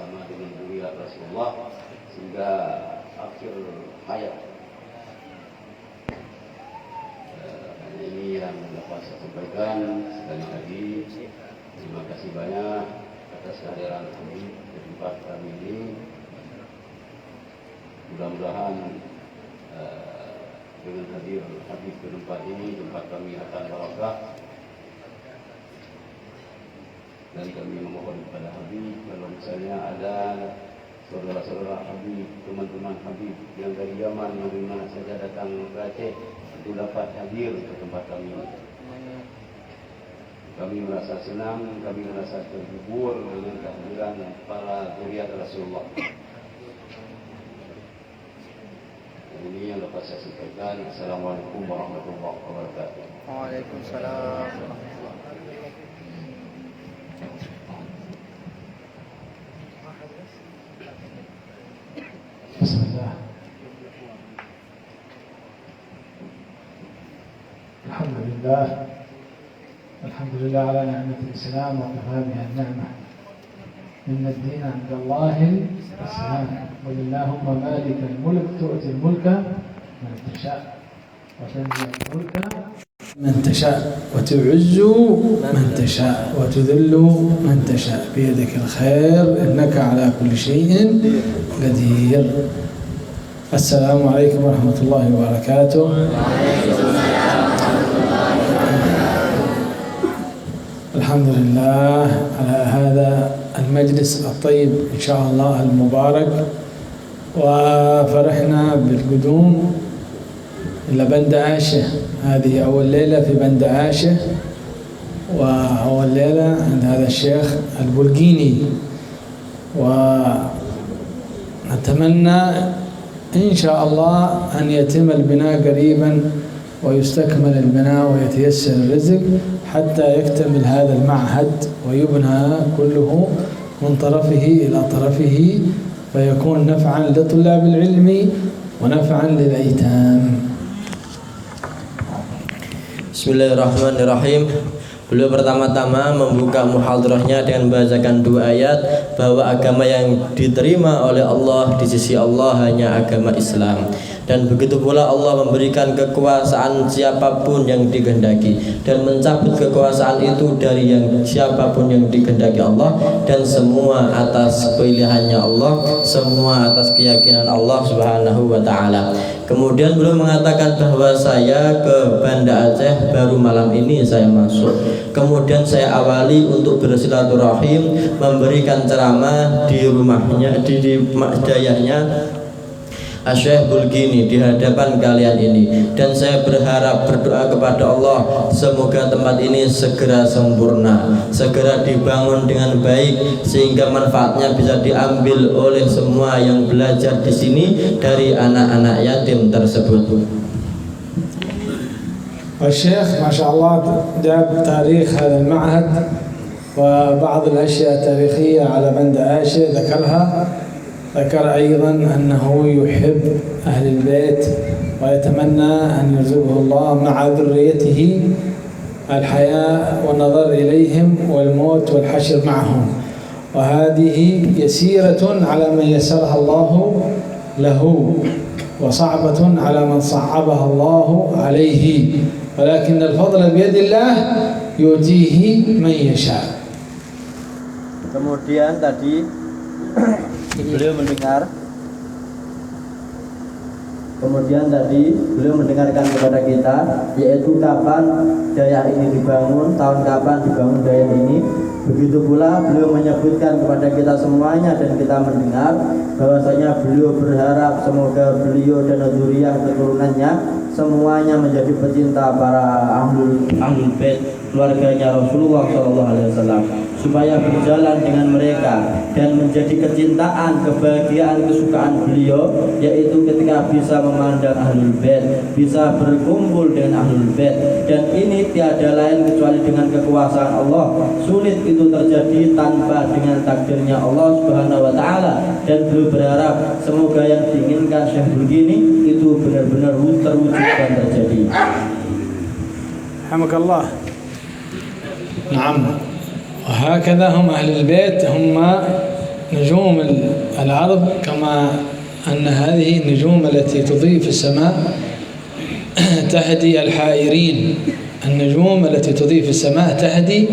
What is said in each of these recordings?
bersama dengan zuriat Rasulullah sehingga akhir hayat. Ini yang dapat saya sampaikan. Sekali lagi terima kasih banyak atas kehadiran kami di tempat kami ini. Mudah-mudahan dengan hadir Habib di tempat ini, tempat kami akan barakah. Dan kami memohon kepada Habib, kalau misalnya ada saudara-saudara Habib, teman-teman Habib yang dari Yaman dari mana saja datang ke Aceh, itu dapat hadir ke tempat kami. Kami merasa senang, kami merasa terhibur dengan kehadiran para zuriat Rasulullah. Ini yang dapat saya sampaikan. Assalamualaikum warahmatullahi wabarakatuh. Waalaikumsalam. Bismillah. Alhamdulillah. Alhamdulillah ala ni'matil Islam wa kafa biha an-ni'mah. إن الدين عند الله الإسلام قل اللهم مالك الملك تؤتي الملك من تشاء وتنزع الملك من تشاء وتعز من تشاء وتذل من تشاء بيدك الخير إنك على كل شيء قدير. السلام عليكم ورحمة الله وبركاته. الحمد لله على هذا المجلس الطيب إن شاء الله المبارك، وفرحنا بالقدوم إلى بند عاشة. هذه أول ليلة في بند عاشة، وأول ليلة عند هذا الشيخ البلقيني، ونتمنى إن شاء الله أن يتم البناء قريبا ويستكمل البناء ويتيسر الرزق حتى يكتمل هذا المعهد ويبنى كله من طرفه إلى طرفه فيكون نفعا لطلاب العلم ونفعا للأيتام. Bismillahirrahmanirrahim. Beliau pertama-tama membuka muhadarahnya dengan membacakan 2 ayat bahwa agama yang diterima oleh Allah di sisi Allah hanya agama Islam. Dan begitu pula Allah memberikan kekuasaan siapapun yang dikehendaki dan mencabut kekuasaan itu dari yang siapapun yang dikehendaki Allah, dan semua atas pilihannya Allah, semua atas keyakinan Allah Subhanahu wa taala. Kemudian beliau mengatakan bahwa saya ke Banda Aceh baru malam ini saya masuk. Kemudian saya awali untuk bersilaturahim, memberikan ceramah di rumahnya, di dayahnya Syekh Bulgini di hadapan kalian ini, dan saya berharap berdoa kepada Allah semoga tempat ini segera sempurna, segera dibangun dengan baik sehingga manfaatnya bisa diambil oleh semua yang belajar di sini dari anak-anak yatim tersebut. والشيخ ما شاء الله جاب تاريخ هذا المعهد وبعض الأشياء التاريخية على بند عاشة ذكرها. ذكر أيضا أنه يحب أهل البيت ويتمنى أن يرزقه الله مع ذريته الحياة والنظر إليهم والموت والحشر معهم، وهذه يسيرة على من يسرها الله له وصعبة على من صعبها الله عليه، ولكن الفضل بيد الله يؤتيه من يشاء. Kemudian tadi beliau mendengarkan kepada kita, yaitu kapan daya ini dibangun, tahun kapan dibangun daya ini. Begitu pula beliau menyebutkan kepada kita semuanya dan kita mendengar bahwasanya beliau berharap semoga beliau dan zuriyah keturunannya semuanya menjadi pecinta para ahlul bait, keluarganya Rasulullah SAW, supaya berjalan dengan mereka dan menjadi kecintaan, kebahagiaan, kesukaan beliau, yaitu ketika bisa memandang ahlul bait, bisa berkumpul dengan ahlul bait. Dan ini tiada lain kecuali dengan kekuasaan Allah. Sulit itu terjadi tanpa dengan takdirnya Allah Subhanahu wa taala. Dan beliau berharap semoga yang diinginkan Syekh begini itu benar-benar terwujud dan terjadi. حمك الله. نعم، وهكذا هم أهل البيت هم نجوم الأرض كما أن هذه النجوم التي تضيء في السماء تهدي الحائرين. النجوم التي تضيء في السماء تهدي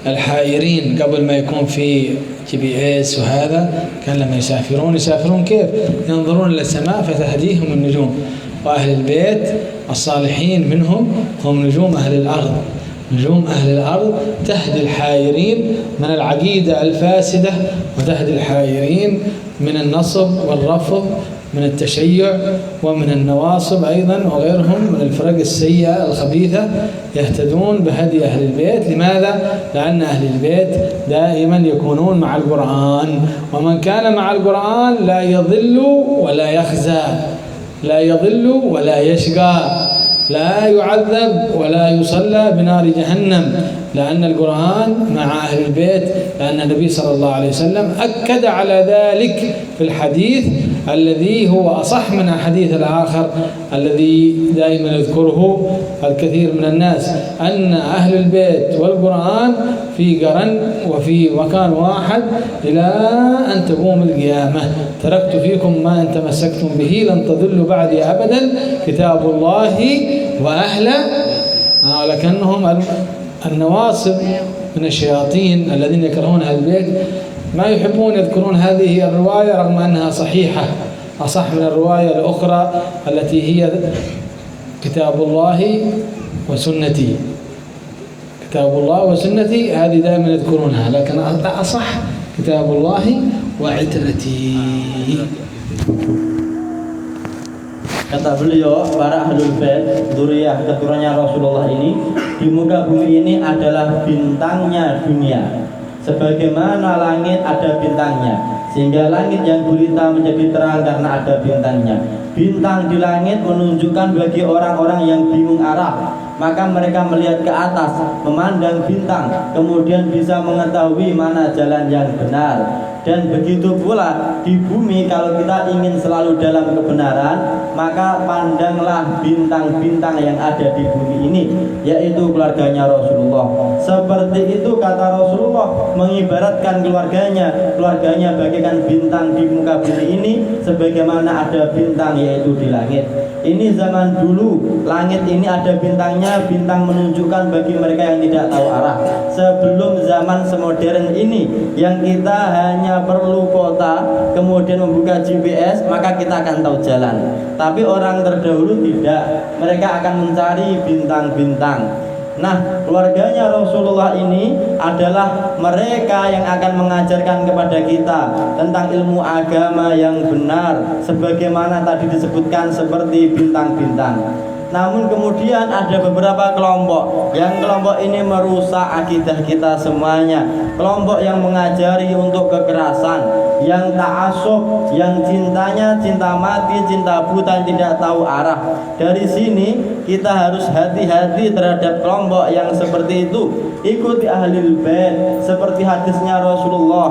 الحائرين. قبل ما يكون في GPS وهذا كان لما يسافرون كيف؟ ينظرون إلى السماء فتهديهم النجوم. وأهل البيت الصالحين منهم هم نجوم أهل الأرض. نجوم أهل الأرض تهدي الحائرين من العقيدة الفاسدة، وتهدي الحائرين من النصب والرفض، من التشيع ومن النواصب أيضا وغيرهم من الفرق السيئة الخبيثة. يهتدون بهدي أهل البيت. لماذا؟ لأن أهل البيت دائما يكونون مع القرآن، ومن كان مع القرآن لا يضل ولا يخزى، لا يضل ولا يشقى، لا يعذب ولا يصلى بنار جهنم، لأن القرآن مع أهل البيت. لأن النبي صلى الله عليه وسلم أكد على ذلك في الحديث الذي هو أصح من الحديث الآخر الذي دائما يذكره الكثير من الناس، أن أهل البيت والقرآن في قرن وفي مكان واحد إلى أن تقوم القيامة. تركت فيكم ما إن تمسكتم به لن تضلوا بعدي أبدا، كتاب الله وأهله. لكنهم النواصب من الشياطين الذين يكرهون أهل البيت ما يحبون يذكرون هذه الرواية رغم أنها صحيحة، أصح من الرواية الأخرى التي هي كتاب الله وسنتي. كتاب الله وسنتي هذه دائما يذكرونها، لكن أصح كتاب الله وعترتي. Kata beliau, para ahlul bait, dzurriyyah keturunannya Rasulullah ini di muka bumi ini adalah bintangnya dunia. Sebagaimana langit ada bintangnya, sehingga langit yang gulita menjadi terang karena ada bintangnya. Bintang di langit menunjukkan bagi orang-orang yang bingung arah, maka mereka melihat ke atas, memandang bintang, kemudian bisa mengetahui mana jalan yang benar. Dan begitu pula di bumi, kalau kita ingin selalu dalam kebenaran, maka pandanglah bintang-bintang yang ada di bumi ini, yaitu keluarganya Rasulullah. Seperti itu kata Rasulullah, mengibaratkan keluarganya bagaikan bintang di muka bumi ini, sebagaimana ada bintang yaitu di langit. Ini zaman dulu, langit ini ada bintangnya, bintang menunjukkan bagi mereka yang tidak tahu arah. Sebelum zaman semodern ini, yang kita hanya perlu kota, kemudian membuka GPS, maka kita akan tahu jalan. Tapi orang terdahulu tidak, mereka akan mencari bintang-bintang. Nah, keluarganya Rasulullah ini adalah mereka yang akan mengajarkan kepada kita tentang ilmu agama yang benar, sebagaimana tadi disebutkan seperti bintang-bintang. Namun kemudian ada beberapa kelompok ini merusak akidah kita semuanya. Kelompok yang mengajari untuk kekerasan, yang ta'assub, yang cintanya cinta mati, cinta buta, tidak tahu arah. Dari sini kita harus hati-hati terhadap kelompok yang seperti itu. Ikuti ahlul bait seperti hadisnya Rasulullah,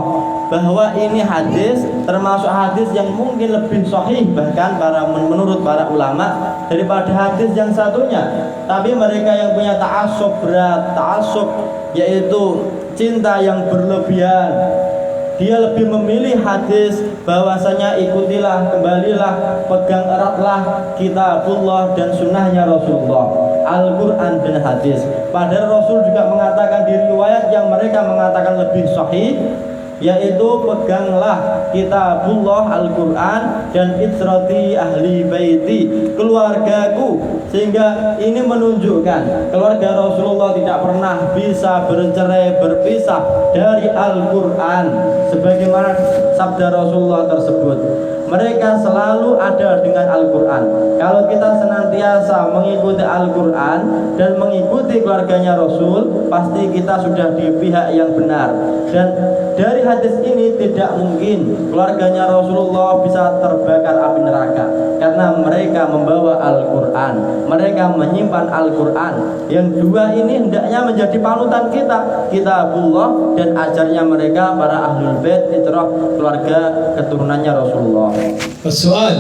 bahwa ini hadis termasuk hadis yang mungkin lebih sahih bahkan menurut para ulama daripada hadis yang satunya. Tapi mereka yang punya ta'assub berat, ta'assub yaitu cinta yang berlebihan, dia lebih memilih hadis bahwasanya ikutilah, kembalilah, pegang eratlah kitabullah dan sunnahnya Rasulullah, Al-Quran dan hadis. Padahal Rasul juga mengatakan di riwayat yang mereka mengatakan lebih sahih, yaitu peganglah kitabullah Al-Quran dan itrati ahli baiti, keluargaku. Sehingga ini menunjukkan keluarga Rasulullah tidak pernah bisa bercerai berpisah dari Al-Quran, sebagaimana sabda Rasulullah tersebut. Mereka selalu ada dengan Al-Quran. Kalau kita senantiasa mengikuti Al-Quran dan mengikuti keluarganya Rasul, pasti kita sudah di pihak yang benar. Dan dari hadis ini tidak mungkin keluarganya Rasulullah bisa terbakar api neraka, karena mereka membawa Al-Quran, mereka menyimpan Al-Quran. Yang dua ini hendaknya menjadi panutan kita, kitabullah dan ajarnya mereka para ahlul bait, itrah keluarga keturunannya Rasulullah. السؤال: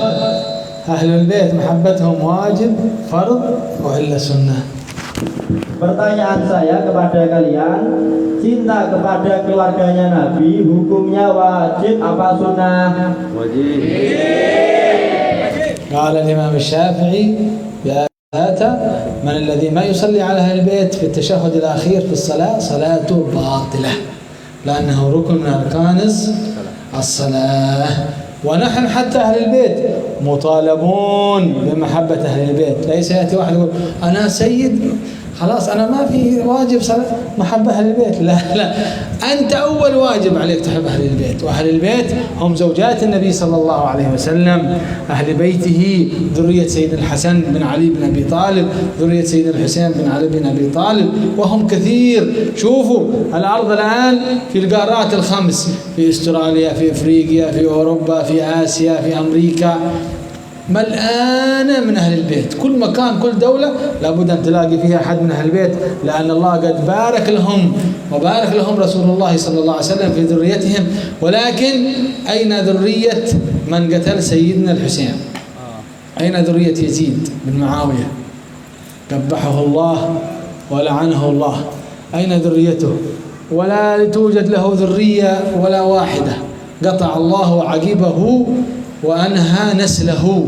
أهل البيت محبتهم واجب فرض وإلا سنة؟ Pertanyaan saya kepada kalian, cinta kepada keluarganya Nabi hukumnya wajib apa sunnah? Wajib. قال الإمام الشافعي يا من الذي ما يصلي على أهل البيت في التشهد الأخير في الصلاة صلاته باطلة لأنه ركن من أركان الصلاة. ونحن حتى أهل البيت مطالبون بمحبة أهل البيت. ليس يأتي واحد يقول أنا سيد خلاص أنا ما في واجب محبة أهل البيت. لا لا، أنت أول واجب عليك تحب أهل البيت، وأهل البيت هم زوجات النبي صلى الله عليه وسلم، أهل بيته ذرية سيدنا الحسن بن علي بن أبي طالب، ذرية سيدنا الحسين بن علي بن أبي طالب، وهم كثير. شوفوا الأرض الآن في القارات الخمس، في أستراليا، في أفريقيا، في أوروبا، في آسيا، في أمريكا، ملآنة من أهل البيت. كل مكان كل دولة لابد أن تلاقي فيها أحد من أهل البيت، لأن الله قد بارك لهم وبارك لهم رسول الله صلى الله عليه وسلم في ذريتهم. ولكن أين ذرية من قتل سيدنا الحسين؟ أين ذرية يزيد بن معاوية؟ قبحه الله ولعنه الله. أين ذريته؟ ولا توجد له ذرية ولا واحدة. قطع الله عقبه وأنهى نسله،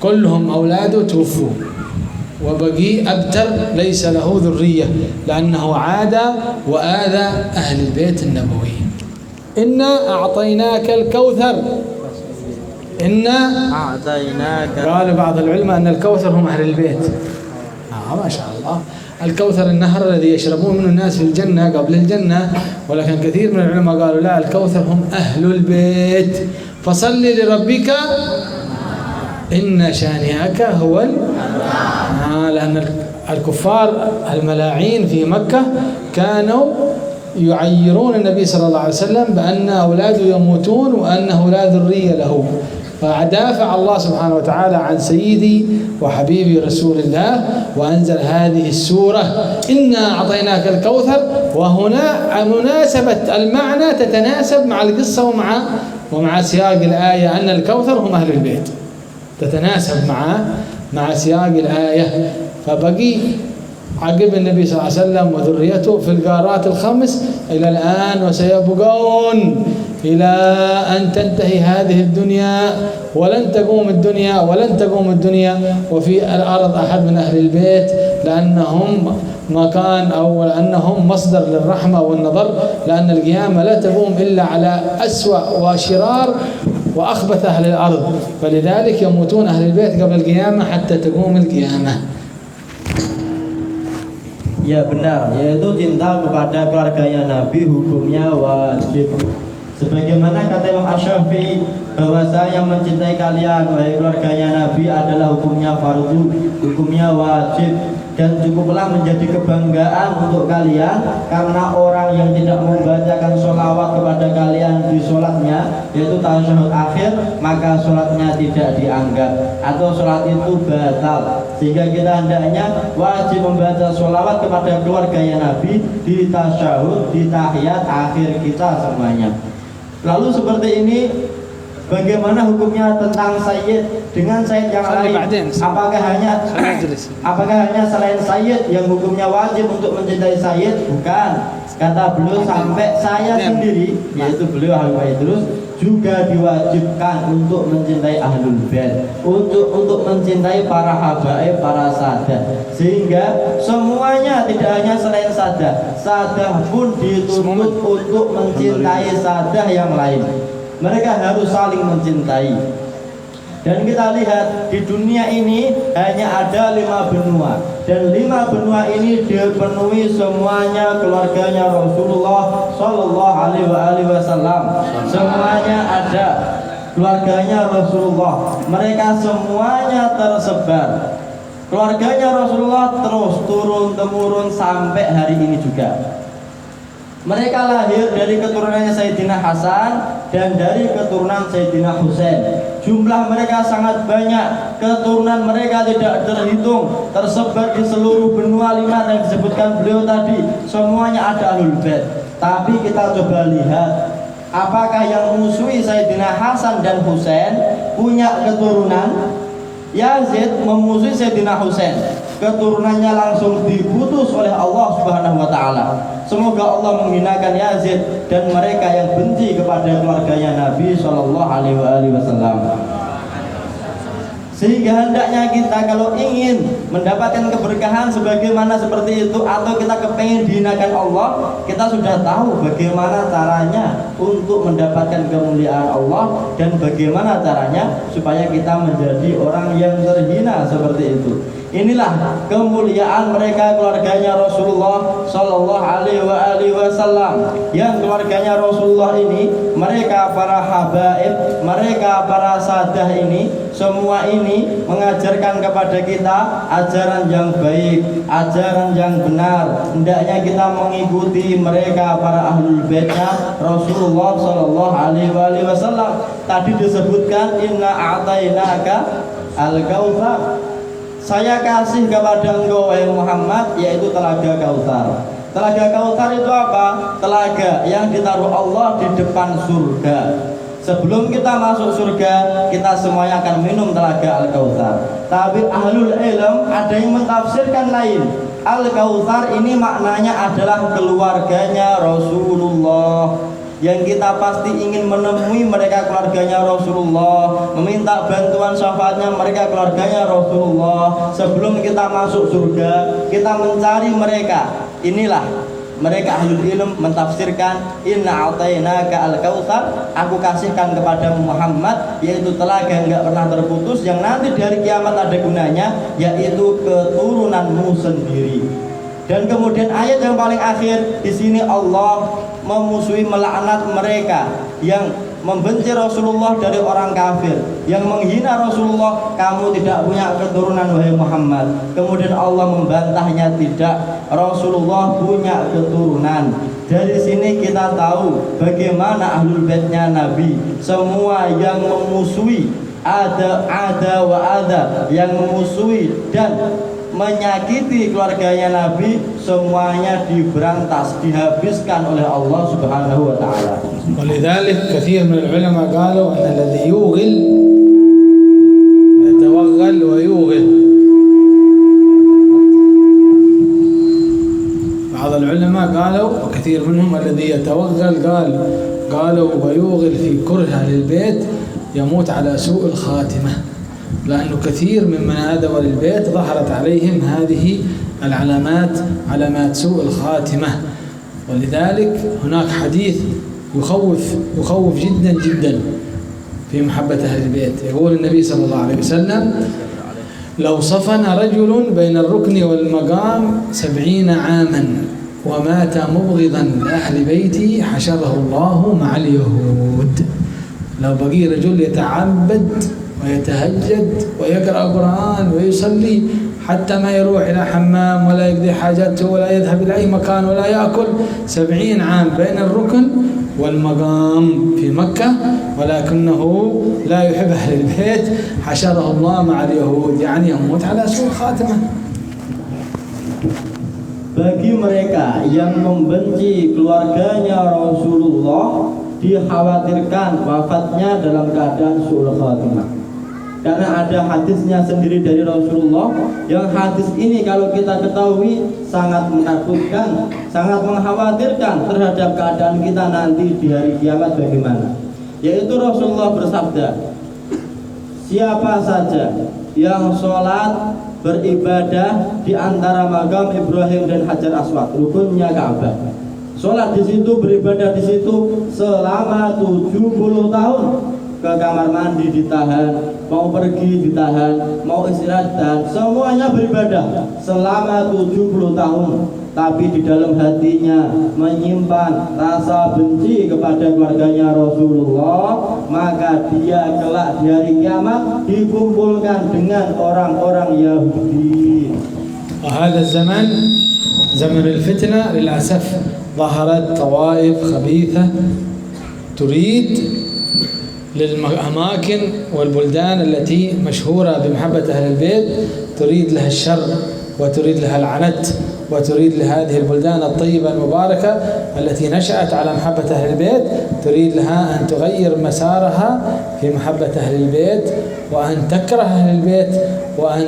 كلهم أولاده توفوا، وبقي أبتر ليس له ذرية، لأنه عاد وآذى أهل البيت النبوي. إنا أعطيناك الكوثر. إنا أعطيناك. قال بعض العلماء أن الكوثر هم أهل البيت. ما شاء الله. الكوثر النهر الذي يشربون منه الناس في الجنة قبل الجنة، ولكن كثير من العلماء قالوا لا، الكوثر هم أهل البيت. فصل لربك إن شانئك هو لأن الكفار الملاعين في مكة كانوا يعيرون النبي صلى الله عليه وسلم بأن أولاده يموتون وأنه لا ذرية له، فدافع الله سبحانه وتعالى عن سيدي وحبيبي رسول الله وأنزل هذه السورة إنا أعطيناك الكوثر. وهنا مناسبة المعنى تتناسب مع القصة ومع سياق الآية أن الكوثر هم أهل البيت، تتناسب مع سياق الآية. فبقي عقب النبي صلى الله عليه وسلم وذريته في القارات الخمس إلى الآن، وسيبقون إلى أن تنتهي هذه الدنيا، ولن تقوم الدنيا وفي الأرض أحد من أهل البيت، لأنهم مكان أو لأنهم مصدر للرحمة والنظر، لأن القيامة لا تقوم إلا على أسوأ وشرار وأخبث أهل الأرض، فلذلك يموتون أهل البيت قبل القيامة حتى تقوم القيامة. Ya benar, yaitu cinta kepada keluarganya Nabi hukumnya wajib. Sebagaimana kata Imam Asy-Syafi'i bahwasanya mencintai kalian wahai keluarganya Nabi adalah hukumnya fardu, hukumnya wajib, dan cukuplah menjadi kebanggaan untuk kalian karena orang yang tidak membacakan sholawat kepada kalian di sholatnya, yaitu tasyahud akhir, maka sholatnya tidak dianggap atau sholat itu batal. Sehingga kita hendaknya wajib membaca sholawat kepada keluarganya Nabi di tasyahud, di tahiyat akhir kita semuanya. Lalu seperti ini, bagaimana hukumnya tentang sayyid dengan sayyid yang lain? Apakah hanya selain sayyid yang hukumnya wajib untuk mencintai sayyid? Bukan. Kata beliau sampai saya sendiri, yaitu beliau Ahlul Bait terus juga diwajibkan untuk mencintai Ahlul Bait, untuk mencintai para habaib, para sadah. Sehingga semuanya tidak hanya selain sadah pun dituntut untuk mencintai sadah yang lain. Mereka harus saling mencintai. Dan kita lihat di dunia ini hanya ada 5 benua, dan 5 benua ini dipenuhi semuanya keluarganya Rasulullah Sallallahu Alaihi Wasallam. Semuanya ada keluarganya Rasulullah. Mereka semuanya tersebar. Keluarganya Rasulullah terus turun temurun sampai hari ini juga. Mereka lahir dari keturunannya Sayyidina Hasan dan dari keturunan Sayyidina Husain. Jumlah mereka sangat banyak, keturunan mereka tidak terhitung, tersebar di seluruh benua 5 yang disebutkan beliau tadi. Semuanya ada Ahlul Bait. Tapi kita coba lihat, apakah yang musuhi Sayyidina Hasan dan Husain punya keturunan? Yazid memusuhi Sayyidina Husain. keturunannya langsung diputus oleh Allah Subhanahu wa taala. Semoga Allah menghinakan Yazid dan mereka yang benci kepada keluarganya Nabi sallallahu alaihi wasallam. Sehingga hendaknya kita kalau ingin mendapatkan keberkahan sebagaimana seperti itu, atau kita kepingin dihinakan Allah, kita sudah tahu bagaimana caranya untuk mendapatkan kemuliaan Allah dan bagaimana caranya supaya kita menjadi orang yang terhina seperti itu. Inilah kemuliaan mereka keluarganya Rasulullah Sallallahu Alaihi Wasallam. Yang keluarganya Rasulullah ini, mereka para habaib, mereka para sadah ini, semua ini mengajarkan kepada kita ajaran yang baik, ajaran yang benar. Hendaknya kita mengikuti mereka para ahlul baitnya Rasulullah Sallallahu Alaihi Wasallam. Tadi disebutkan inna a'tainaka al-kautsar. Saya kasih kepada engkau wahai Muhammad, yaitu telaga Kautsar. Telaga Kautsar itu apa? Telaga yang ditaruh Allah di depan surga. Sebelum kita masuk surga, kita semuanya akan minum telaga Al-Kautsar. Tapi ahlul ilm ada yang mentafsirkan lain. Al-Kautsar ini maknanya adalah keluarganya Rasulullah. Yang kita pasti ingin menemui mereka keluarganya Rasulullah, meminta bantuan syafaatnya mereka keluarganya Rasulullah. Sebelum kita masuk surga, kita mencari mereka. Inilah mereka ahlul ilm mentafsirkan inna a'tainaka al-kautsar, aku kasihkan kepada Muhammad, yaitu telaga yang enggak pernah terputus, yang nanti di hari kiamat ada gunanya, yaitu keturunanmu sendiri. Dan kemudian ayat yang paling akhir di sini Allah memusuhi, melaknat mereka yang membenci Rasulullah dari orang kafir, yang menghina Rasulullah, kamu tidak punya keturunan wahai Muhammad. Kemudian Allah membantahnya, tidak, Rasulullah punya keturunan. Dari sini kita tahu bagaimana ahlul baitnya Nabi, semua yang memusuhi, ada yang memusuhi dan menyakiti keluarganya Nabi, semuanya diberantas, dihabiskan oleh Allah Subhanahu wa taala. ولذلك كثير من العلماء قالوا أن الذي يوغل يتوغل ويوغل. بعض العلماء قالوا وكثير منهم الذي يتوغل قالوا ويوغل في كره أهل البيت يموت على سوء الخاتمة، لأنه كثير ممن آذوا للبيت ظهرت عليهم هذه العلامات، علامات سوء الخاتمة. ولذلك هناك حديث يخوف جدا جدا في محبة أهل البيت. يقول النبي صلى الله عليه وسلم لو صفن رجل بين الركن والمقام 70 عاما ومات مبغضا لأهل بيتي حشره الله مع اليهود. لو بقي رجل يتعبد ويتهجد ويقرأ القرآن ويصلي حتى ما يروح إلى حمام ولا يقضي حاجته ولا يذهب إلى أي مكان ولا يأكل 70 عام بين الركن والمقام في مكة، ولكنه لا يحب أهل البيت حشره الله مع اليهود، يعني يموت على سوء خاتمة. Bagi mereka yang membenci keluarganya Rasulullah, dikhawatirkan wafatnya dalam keadaan su'ul khatimah. Karena ada hadisnya sendiri dari Rasulullah, yang hadis ini kalau kita ketahui sangat menakutkan, sangat mengkhawatirkan terhadap keadaan kita nanti di hari kiamat bagaimana. Yaitu Rasulullah bersabda, siapa saja yang sholat beribadah di antara makam Ibrahim dan Hajar Aswad, rukunnya Ka'bah, sholat di situ, beribadah di situ selama 70 tahun, ke kamar mandi ditahan, mau pergi ditahan, mau istirahat ditahan, semuanya beribadah selama 70 tahun. Tapi di dalam hatinya menyimpan rasa benci kepada keluarganya Rasulullah, maka dia kelak di hari kiamat dikumpulkan dengan orang-orang Yahudi. وهذا الزمن زمن الفتنة للأسف. ظهرت طوائف خبيثة تريد للأماكن والبلدان التي مشهورة بمحبة أهل البيت، تريد لها الشر وتريد لها العنت وتريد لهذه البلدان الطيبة المباركة التي نشأت على محبة أهل البيت، تريد لها أن تغير مسارها في محبة أهل البيت، وأن تكره أهل البيت، وأن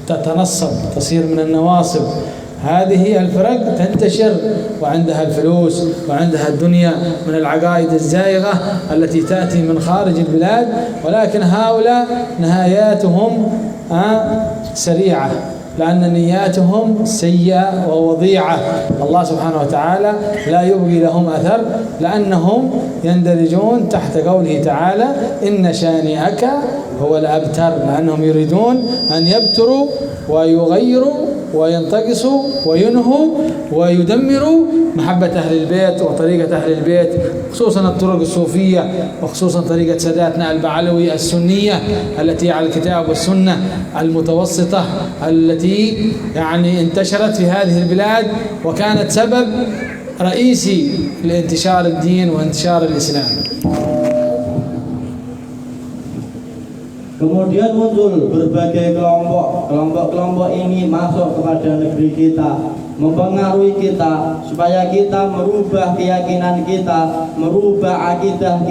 تتنصب، تصير من النواصب. هذه الفرق تنتشر وعندها الفلوس وعندها الدنيا من العقائد الزائغة التي تأتي من خارج البلاد، ولكن هؤلاء نهاياتهم سريعة، لأن نياتهم سيئة ووضيعة. الله سبحانه وتعالى لا يبقي لهم أثر، لأنهم يندرجون تحت قوله تعالى إن شانئك هو الأبتر، لأنهم يريدون أن يبتروا ويغيروا وينتقصوا وينهوا ويدمروا محبة أهل البيت وطريقة أهل البيت، خصوصا الطرق الصوفية، وخصوصا طريقة ساداتنا البعلوي السنية التي على الكتاب والسنة المتوسطة، التي يعني انتشرت في هذه البلاد وكانت سبب رئيسي لانتشار الدين وانتشار الإسلام. Kemudian muncul berbagai kelompok ini masuk kepada negeri kita, mempengaruhi kita supaya kita merubah keyakinan kita, merubah akidah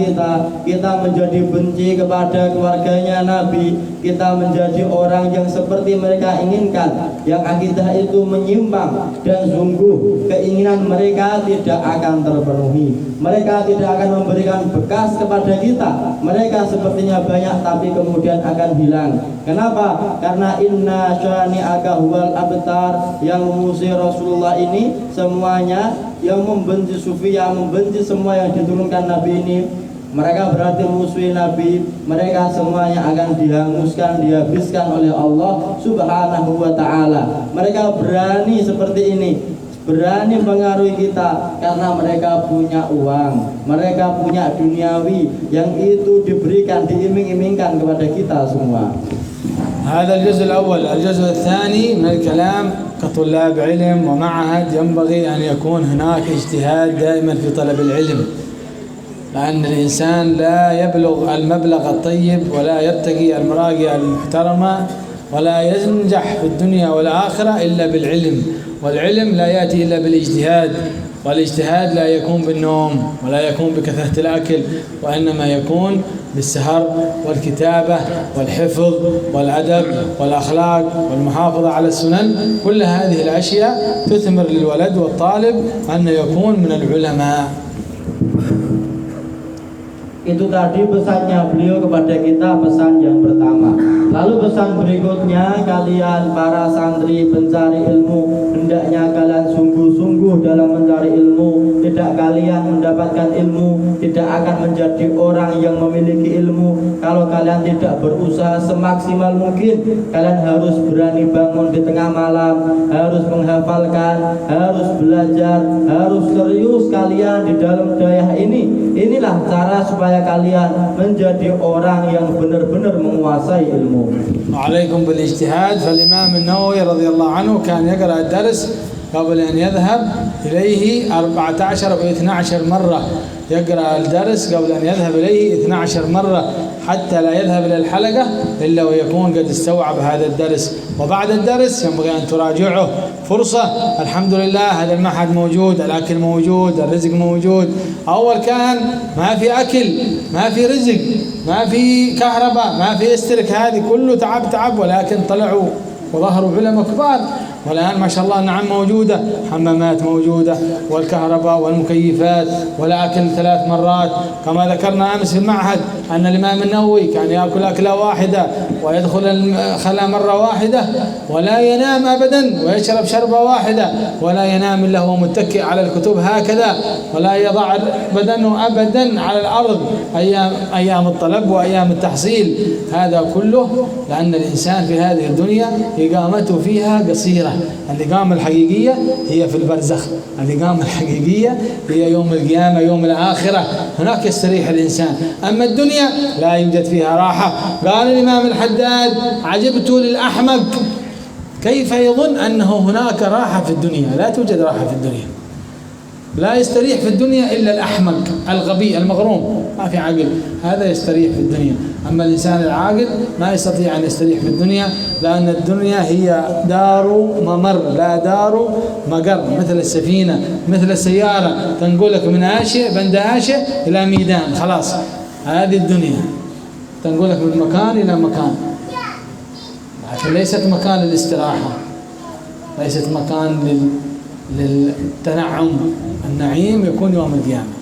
kita menjadi benci kepada keluarganya Nabi, kita menjadi orang yang seperti mereka inginkan, yang akidah itu menyimpang, dan sungguh keinginan mereka tidak akan terpenuhi. Mereka tidak akan memberikan bekas kepada kita. Mereka sepertinya banyak tapi kemudian akan hilang. Kenapa? Karena inna syani'aka huwal abtar, yang memusuhi Rasulullah ini semuanya, yang membenci sufi, yang membenci semua yang diturunkan Nabi ini, mereka berarti memusuhi Nabi. Mereka semuanya akan dihanguskan, dihabiskan oleh Allah Subhanahu wa ta'ala. Mereka berani seperti ini, berani mempengaruhi kita karena mereka punya uang, mereka punya duniawi yang itu diberikan, diiming-imingkan kepada kita semua. هذا الجزء الأول. الجزء الثاني من الكلام كطلاب علم ومعهد ينبغي أن يكون هناك اجتهاد دائما في طلب العلم، لأن الإنسان لا يبلغ المبلغ الطيب ولا يرتقي المراقي المحترمة ولا ينجح في الدنيا والآخرة إلا بالعلم، والعلم لا يأتي إلا بالاجتهاد، والاجتهاد لا يكون بالنوم ولا يكون بكثرة الأكل، وإنما يكون بالسهر والكتابة والحفظ والأدب والأخلاق والمحافظة على السنن. كل هذه الأشياء تثمر للولد والطالب أن يكون من العلماء. Itu tadi pesannya beliau kepada kita, pesan yang pertama. Lalu pesan berikutnya, kalian para santri pencari ilmu, hendaknya kalian sungguh-sungguh dalam mencari ilmu. Tidak kalian mendapatkan ilmu, tidak akan menjadi orang yang memiliki ilmu kalau kalian tidak berusaha semaksimal mungkin. Kalian harus berani bangun di tengah malam, harus menghafalkan, harus belajar, harus serius kalian di dalam daya ini. Inilah cara supaya kalian menjadi orang yang benar-benar menguasai ilmu. وعليكم بالاجتهاد. فالإمام النووي رضي الله عنه كان يقرأ الدرس قبل أن يذهب إليه 14 أو 12 مرة، يقرأ الدرس قبل أن يذهب إليه 12 مرة حتى لا يذهب إلى الحلقة إلا ويكون قد استوعب هذا الدرس. وبعد الدرس ينبغي أن تراجعه، فرصة. الحمد لله هذا المعهد موجود، الأكل موجود، الرزق موجود. أول كان ما في أكل، ما في رزق، ما في كهرباء، ما في استرك، هذه كله تعب، ولكن طلعوا وظهروا علماء كبار. والآن ما شاء الله نعم موجودة، حمامات موجودة والكهرباء والمكيفات والأكل 3 مرات. كما ذكرنا أمس في المعهد أن الإمام النووي كان يأكل أكلة واحدة ويدخل الخلاء مرة واحدة ولا ينام أبدا، ويشرب شربة واحدة ولا ينام إلا هو متكئ على الكتب هكذا، ولا يضع بدنه أبدا على الأرض أيام الطلب وأيام التحصيل. هذا كله لأن الإنسان في هذه الدنيا إقامته فيها قصيرة. الإقامة الحقيقية هي في البرزخ، الإقامة الحقيقية هي يوم القيامة، يوم الآخرة، هناك يستريح الإنسان. أما الدنيا لا يوجد فيها راحة. قال الإمام الحداد: عجبت للأحمق كيف يظن أنه هناك راحة في الدنيا. لا توجد راحة في الدنيا، لا يستريح في الدنيا إلا الأحمق الغبي المغروم، ما في عقل، هذا يستريح في الدنيا. أما الإنسان العاقل ما يستطيع أن يستريح في الدنيا، لأن الدنيا هي دار ممر لا دار مقر، مثل السفينة، مثل السيارة تنقلك من آشئ بند آشئ إلى ميدان، خلاص هذه الدنيا تنقلك من مكان إلى مكان. لكن ليست مكان للاستراحة، ليست مكان للتنعم. النعيم يكون يوم القيامة.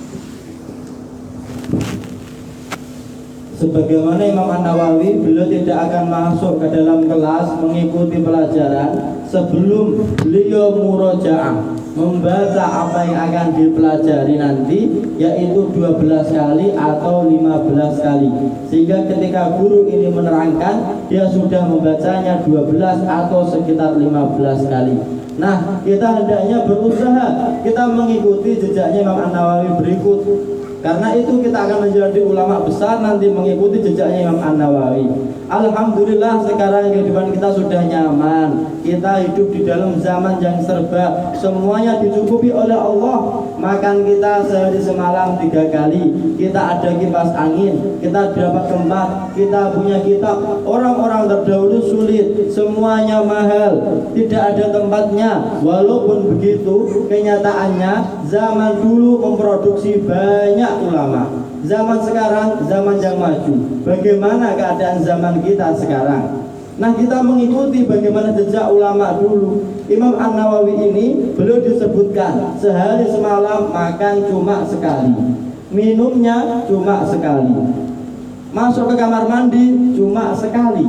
Sebagaimana Imam An-Nawawi, beliau tidak akan masuk ke dalam kelas mengikuti pelajaran sebelum beliau murojaah, membaca apa yang akan dipelajari nanti, yaitu 12 kali atau 15 kali. Sehingga ketika guru ini menerangkan, dia sudah membacanya 12 atau sekitar 15 kali. Nah, kita hendaknya berusaha kita mengikuti jejaknya Imam An-Nawawi berikut. Karena itu kita akan menjadi ulama besar nanti mengikuti jejaknya Imam An-Nawawi. Alhamdulillah sekarang kehidupan kita sudah nyaman. Kita hidup di dalam zaman yang serba semuanya dicukupi oleh Allah. Makan kita sehari semalam 3 kali. Kita ada kipas angin, kita dapat tempat, kita punya kitab. Orang-orang terdahulu sulit, semuanya mahal, tidak ada tempatnya. Walaupun begitu, kenyataannya zaman dulu memproduksi banyak ulama. Zaman sekarang zaman yang maju. Bagaimana keadaan zaman kita sekarang? Nah, kita mengikuti bagaimana jejak ulama dulu. Imam An-Nawawi ini beliau disebutkan sehari semalam makan cuma sekali, minumnya cuma sekali, masuk ke kamar mandi cuma sekali.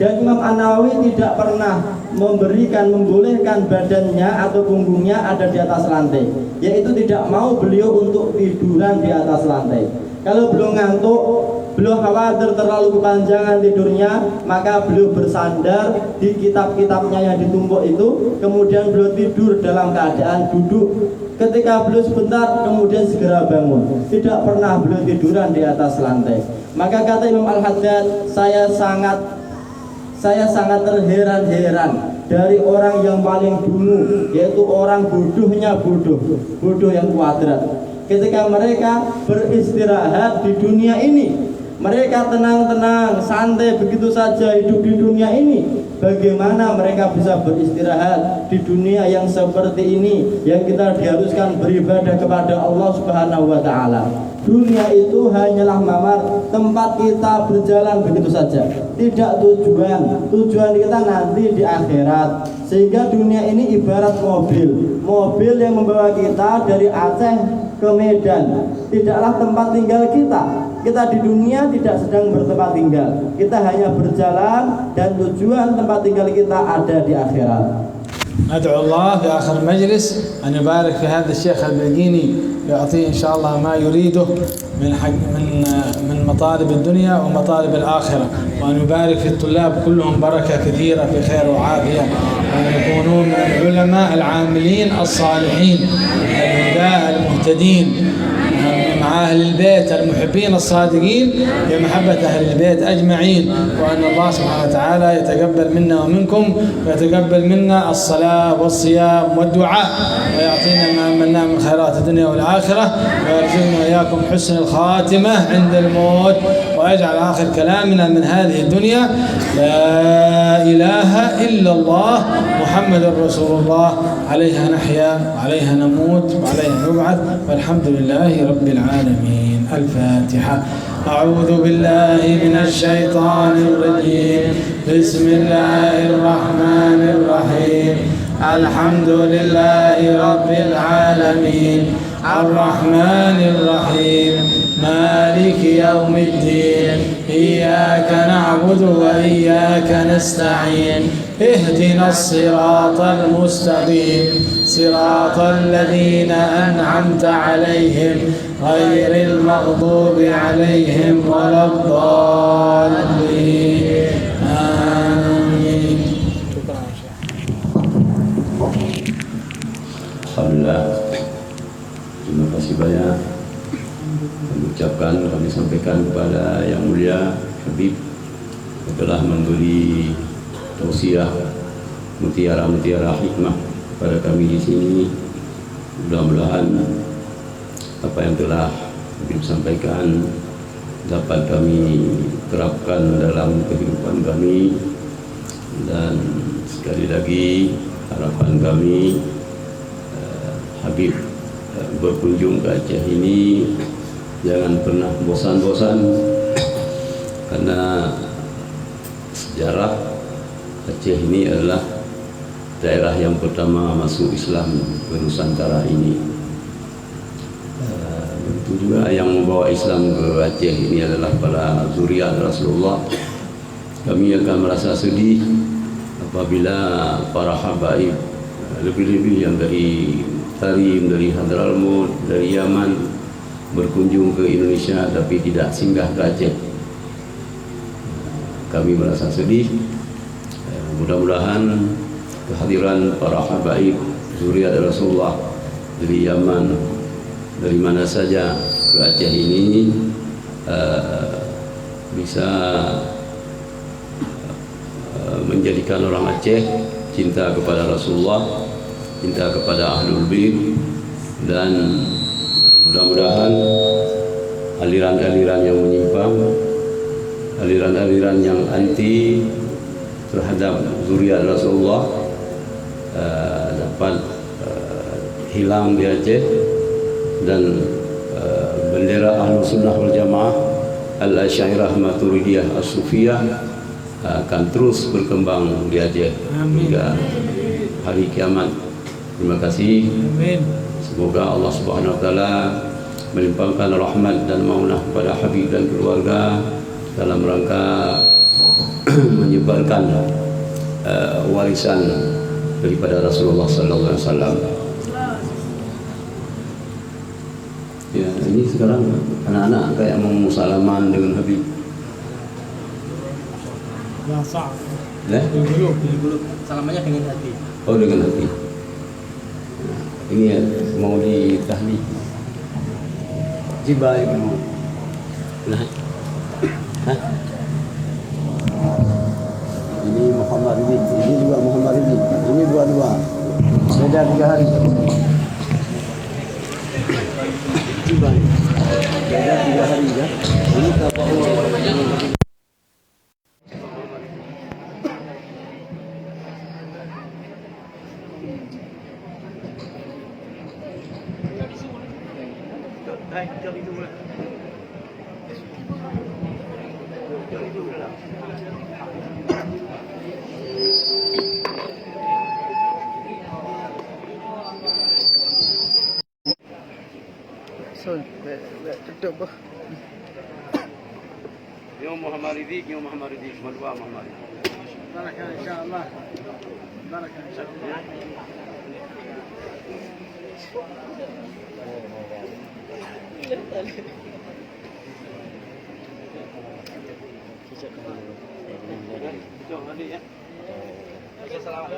Dan Imam An-Nawawi tidak pernah membolehkan badannya atau punggungnya ada di atas lantai, yaitu tidak mau beliau untuk tiduran di atas lantai. Kalau beliau ngantuk, beliau khawatir terlalu kepanjangan tidurnya, maka beliau bersandar di kitab-kitabnya yang ditumpuk itu, kemudian beliau tidur dalam keadaan duduk. Ketika beliau sebentar, kemudian segera bangun. Tidak pernah beliau tiduran di atas lantai. Maka kata Imam Al-Haddad, saya sangat terheran-heran dari orang yang paling dulu, yaitu orang bodohnya bodoh yang kuadrat. Ketika mereka beristirahat di dunia ini, mereka tenang-tenang, santai begitu saja hidup di dunia ini. Bagaimana mereka bisa beristirahat di dunia yang seperti ini, yang kita diharuskan beribadah kepada Allah Subhanahu wa Ta'ala? Dunia itu hanyalah mamar, tempat kita berjalan begitu saja, tidak tujuan. Tujuan kita nanti di akhirat. Sehingga dunia ini ibarat mobil yang membawa kita dari Aceh ke Medan. Tidaklah tempat tinggal kita. Kita di dunia tidak sedang bertempat tinggal. Kita hanya berjalan dan tujuan tempat tinggal kita ada di akhirat. ندعو الله في آخر المجلس أن يبارك في هذا الشيخ البلقيني، يعطيه إن شاء الله ما يريده من مطالب الدنيا ومطالب الآخرة، وأن يبارك في الطلاب كلهم بركة كثيرة في خير وعافية، وأن يكونوا من العلماء العاملين الصالحين الهداة المهتدين مع أهل البيت المحبين الصادقين بمحبة أهل البيت أجمعين، وأن الله سبحانه وتعالى يتقبل منا ومنكم، ويتقبل منا الصلاة والصيام والدعاء، ويعطينا ما أملنا من خيرات الدنيا والآخرة، ويرزقنا وإياكم حسن الخاتمة عند الموت، ويجعل آخر كلامنا من هذه الدنيا لا إله إلا الله محمد رسول الله، عليها نحيا وعليها نموت وعليها نبعث، والحمد لله رب العالمين. الفاتحة. أعوذ بالله من الشيطان الرجيم. بسم الله الرحمن الرحيم. الحمد لله رب العالمين الرحمن الرحيم مالك يوم الدين إياك نعبد وإياك نستعين اهدنا الصراط المستقيم صراط الذين أنعمت عليهم غير المغضوب عليهم ولا الضالين آمين. Alhamdulillah, terima kasih banyak. Kami sampaikan kepada Yang Mulia Habib telah memberi tausiah mutiara-mutiara hikmah pada kami di sini. Mudah-mudahan apa yang telah Habib sampaikan dapat kami terapkan dalam kehidupan kami, dan sekali lagi harapan kami Habib berkunjung ke Aceh ini jangan pernah bosan-bosan, karena sejarah Aceh ini adalah daerah yang pertama masuk Islam ke Nusantara ini. Begitu juga yang membawa Islam ke Aceh ini adalah para zuriat Rasulullah. Kami akan merasa sedih apabila para habaib, lebih-lebih yang dari Tarim, dari Hadramaut, dari Yaman berkunjung ke Indonesia tapi tidak singgah ke Aceh. Kami merasa sedih. Mudah-mudahan kehadiran para habaib zuriat Rasulullah dari Yaman, dari mana saja ke Aceh ini bisa menjadikan orang Aceh cinta kepada Rasulullah, cinta kepada Ahlul Bait, dan mudah-mudahan aliran-aliran yang menyimpang, aliran-aliran yang anti terhadap zuriat Rasulullah dapat hilang di Aceh, dan bendera Ahlus Sunnah wal Jamaah Al-Asy'ariyah Maturidiyah As-Sufiyah akan terus berkembang di Aceh hingga hari kiamat. Terima kasih. Semoga Allah Subhanahu wa taala melimpahkan rahmat dan maunah kepada Habib dan keluarga dalam rangka menyebarkan warisan daripada Rasulullah sallallahu alaihi wasallam. Ya, ini sekarang anak-anak kayak mau musalaman dengan Habib. Ya, sah. Dulu. Salamannya dengan hati. Oh, dengan hati. Ini ya, mau ditahlil. Jibai mau. Nah. Hah? Ini Muhammad Ridhi, ini juga Muhammad Ridhi. Ini dua-dua. Beda 3 hari. Jibai. Beda 3 hari ya. Ini apa? Yung Muhammad Ridhi, Madua Muhammad Ridhi. Baraka insyaallah. Baraka insyaallah. Jom, Adi ya. Selamat.